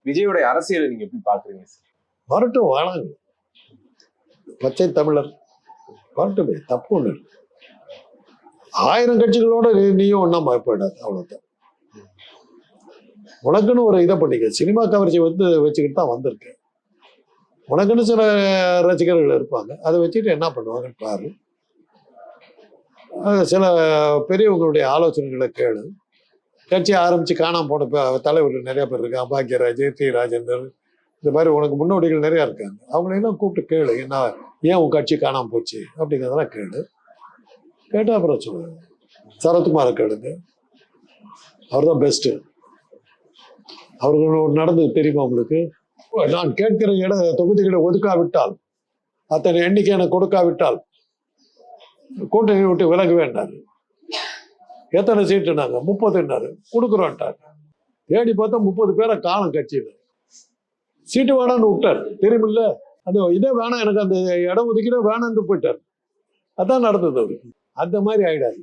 விஜயோட அரசியலை நீங்க எப்படி பாக்குறீங்க? வரட்டும், வாழாங்க. பச்சை தமிழர் வரட்டுமே, தப்பு ஒண்ணு. 1000 கட்சிகளோட நீயும் ஒன்னா போயிடாது, அவ்வளவுதான். உனக்குன்னு ஒரு இதை பண்ணிக்க. சினிமா கவர்ச்சி வச்சுக்கிட்டு தான் வந்திருக்கு. உனக்குன்னு சில ரசிகர்கள் இருப்பாங்க, அதை வச்சுட்டு என்ன பண்ணுவாங்கன்னு பாரு. சில பெரியவங்களுடைய ஆலோசனைகளை கேளு. கட்சி ஆரம்பிச்சு காணாம போன தலைவர்கள் நிறைய பேர் இருக்காங்க. பாக்யராஜ், டி ராஜேந்தர், இந்த மாதிரி உனக்கு முன்னோடிகள் நிறைய இருக்காங்க. அவங்களெல்லாம் கூப்பிட்டு கேளு, என்ன ஏன் உன் கட்சி காணாம போச்சு அப்படிங்கிறதெல்லாம் கேளு. கேட்டா அப்புறம் சொல்லுங்க. சரத்குமாரை கேளுங்க, அவர் தான் பெஸ்ட். அவர்கள் நடந்தது தெரியுமா உங்களுக்கு? நான் கேட்கிற தொகுதிகளை ஒதுக்காவிட்டால், அத்தனை எண்ணிக்கை எனக்கு கொடுக்காவிட்டால் கூட்டணி விட்டு விலக வேண்டாரு. எத்தனை சீட்டுனாங்க? 30ன்னாரு. கொடுக்குறோன்ட்டாரு. தேடி பார்த்தா 30 பேரை காலம் கட்சியில். சீட்டு வேணான்னு விட்டார், தெரியுமில்ல? அது இதே வேணாம், எனக்கு அந்த இடம் ஒதுக்கிட வேணான்னு போயிட்டார். அதான் நடந்தது அவருக்கு. அந்த மாதிரி ஆயிடாது.